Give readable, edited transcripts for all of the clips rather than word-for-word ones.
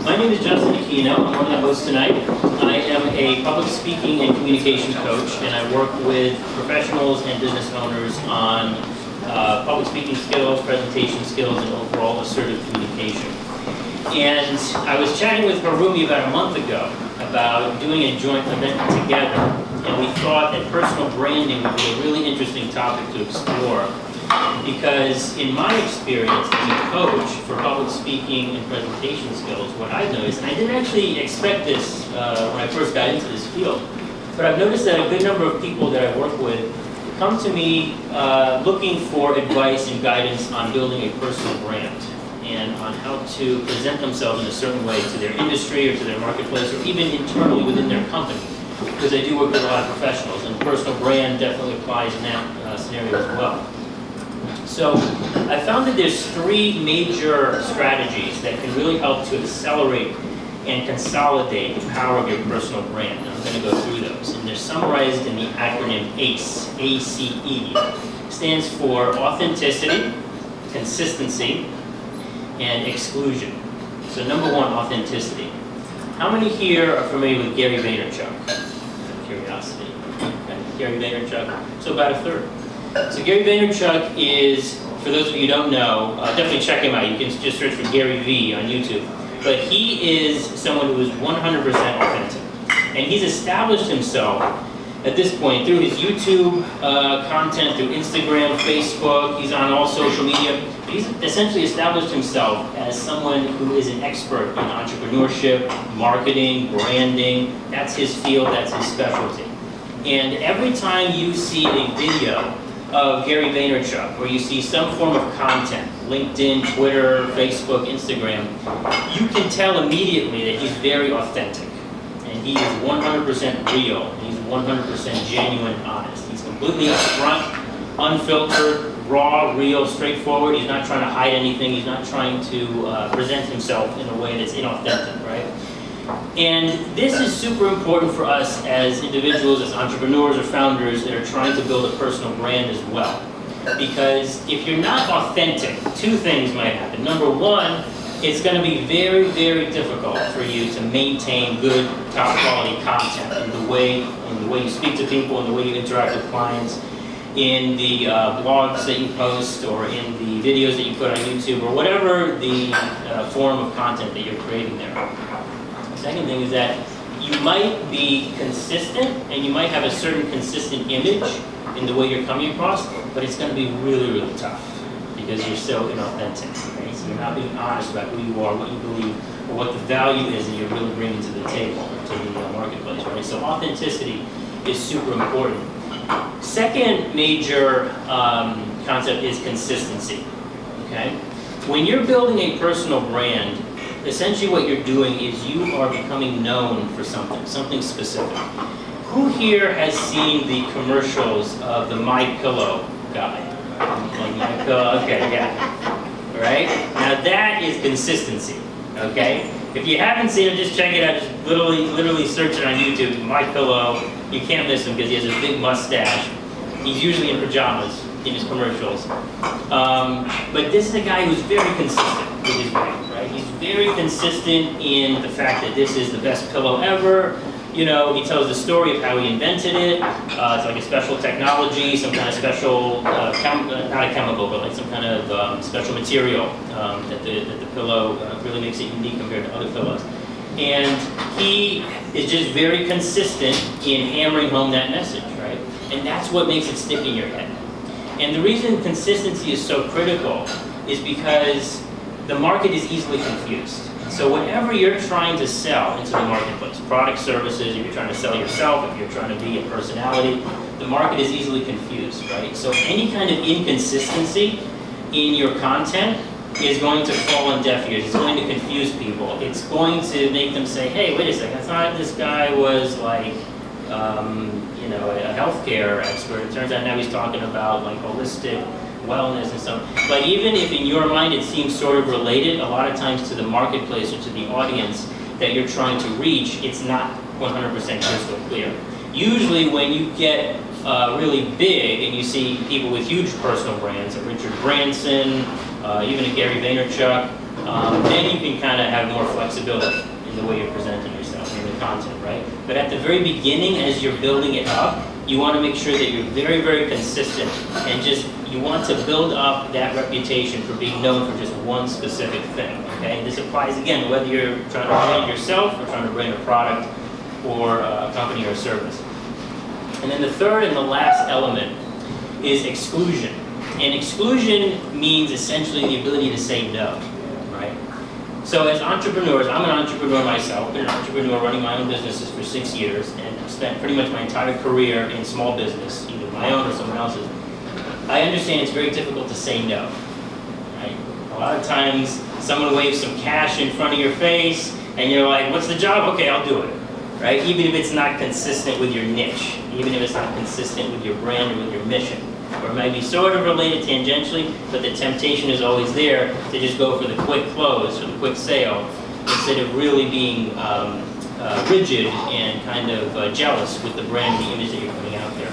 My name is Aquino. I'm one of the hosts tonight. I am a public speaking and communication coach, and I work with professionals and business owners on public speaking skills, presentation skills, and overall assertive communication. And I was chatting with Harumi about a month ago about doing a joint event together, and we thought that personal branding would be a really interesting topic to explore. Because in my experience as a coach for public speaking and presentation skills, what I've noticed, and I didn't actually expect this when I first got into this field, but I've noticed that a good number of people that I work with come to me looking for advice and guidance on building a personal brand and on how to present themselves in a certain way to their industry or to their marketplace or even internally within their company. Because I do work with a lot of professionals, and personal brand definitely applies in that scenario as well. So I found that there's three major strategies that can really help to accelerate and consolidate the power of your personal brand. And I'm going to go through those. And they're summarized in the acronym ACE, A-C-E. Stands for authenticity, consistency, and exclusion. So number one, authenticity. How many here are familiar with Gary Vaynerchuk? Curiosity. Okay. Gary Vaynerchuk. So about a third. So Gary Vaynerchuk is, for those of you who don't know, definitely check him out. You can just search for Gary V on YouTube. But he is someone who is 100% authentic. And he's established himself at this point through his YouTube content, through Instagram, Facebook. He's on all social media. He's essentially established himself as someone who is an expert in entrepreneurship, marketing, branding. That's his field, that's his specialty. And every time you see a video of Gary Vaynerchuk, where you see some form of content, LinkedIn, Twitter, Facebook, Instagram, you can tell immediately that he's very authentic. And he is 100% real, and he's 100% genuine and honest. He's completely upfront, unfiltered, raw, real, straightforward. He's not trying to hide anything. He's not trying to present himself in a way that's inauthentic, right? And this is super important for us as individuals, as entrepreneurs or founders that are trying to build a personal brand as well. Because if you're not authentic, two things might happen. Number one, it's going to be very, very difficult for you to maintain good, top quality content in the way you speak to people, in the way you interact with clients, in the blogs that you post, or in the videos that you put on YouTube, or whatever the form of content that you're creating there. The second thing is that you might be consistent, and you might have a certain consistent image in the way you're coming across, but it's going to be really, really tough because you're so inauthentic, right? So you're not being honest about who you are, what you believe, or what the value is that you're really bringing to the table, to the marketplace, right? So authenticity is super important. Second major concept is consistency, okay? When you're building a personal brand, essentially what you're doing is you are becoming known for something specific. Who here has seen the commercials of the My Pillow guy? Like My Pillow, okay, yeah. Right? Now that is consistency, okay? If you haven't seen it, just check it out. Just literally search it on YouTube, My Pillow. You can't miss him because he has a big mustache. He's usually in pajamas in his commercials. But this is a guy who's very consistent with his brand, right? He's very consistent in the fact that this is the best pillow ever. You know, he tells the story of how he invented it. It's like a special technology, some kind of special, not a chemical, but like some kind of special material that the pillow really makes it unique compared to other pillows. And he is just very consistent in hammering home that message, right? And that's what makes it stick in your head. And the reason consistency is so critical is because the market is easily confused. So whatever you're trying to sell into the marketplace, product, services, if you're trying to sell yourself, if you're trying to be a personality, the market is easily confused, right? So any kind of inconsistency in your content is going to fall on deaf ears. It's going to confuse people. It's going to make them say, hey, wait a second, I thought this guy was like, a healthcare expert. It turns out now he's talking about like holistic wellness and stuff. But even if in your mind it seems sort of related, a lot of times to the marketplace or to the audience that you're trying to reach, it's not 100% crystal clear. Usually when you get really big and you see people with huge personal brands, like Richard Branson, even a Gary Vaynerchuk, then you can kind of have more flexibility in the way you're presenting yourself and the content, right? But at the very beginning, as you're building it up, you want to make sure that you're very, very consistent and you want to build up that reputation for being known for just one specific thing, okay? This applies, again, whether you're trying to brand yourself or trying to brand a product or a company or service. And then the third and the last element is exclusion. And exclusion means essentially the ability to say no, right? So as entrepreneurs, I'm an entrepreneur myself. I've been an entrepreneur running my own businesses for 6 years, and I've spent pretty much my entire career in small business, either my own or someone else's. I understand it's very difficult to say no, right? A lot of times, someone waves some cash in front of your face, and you're like, what's the job? Okay, I'll do it, right? Even if it's not consistent with your niche, even if it's not consistent with your brand or with your mission. Or it might be sort of related tangentially, but the temptation is always there to just go for the quick close or the quick sale instead of really being rigid and kind of jealous with the brand and the image that you're putting out there.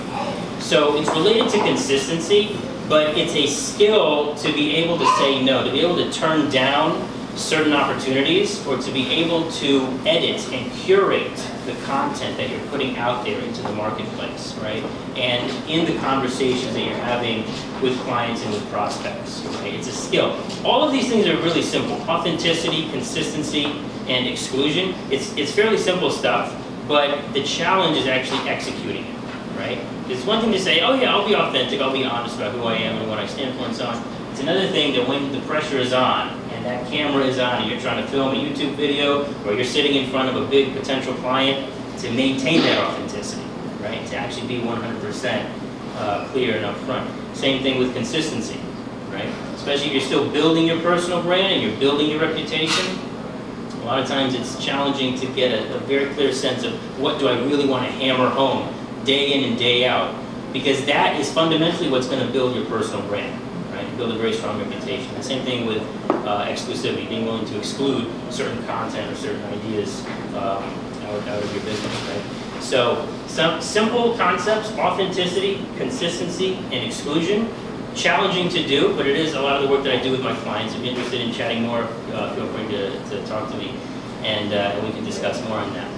So it's related to consistency, but it's a skill to be able to say no, to be able to turn down certain opportunities, or to be able to edit and curate the content that you're putting out there into the marketplace, right? And in the conversations that you're having with clients and with prospects, right? It's a skill. All of these things are really simple. Authenticity, consistency, and exclusion. It's fairly simple stuff, but the challenge is actually executing it, right? It's one thing to say, oh yeah, I'll be authentic, I'll be honest about who I am and what I stand for and so on. It's another thing that when the pressure is on, and that camera is on, and you're trying to film a YouTube video, or you're sitting in front of a big potential client, to maintain that authenticity, right? To actually be 100% clear and upfront. Same thing with consistency, right? Especially if you're still building your personal brand and you're building your reputation. A lot of times it's challenging to get a very clear sense of what do I really want to hammer home day in and day out, because that is fundamentally what's going to build your personal brand. Build a very strong reputation. The same thing with exclusivity, being willing to exclude certain content or certain ideas out of your business, right? So some simple concepts: authenticity, consistency, and exclusion. Challenging to do, but it is a lot of the work that I do with my clients. If you're interested in chatting more, feel free to talk to me, and we can discuss more on that.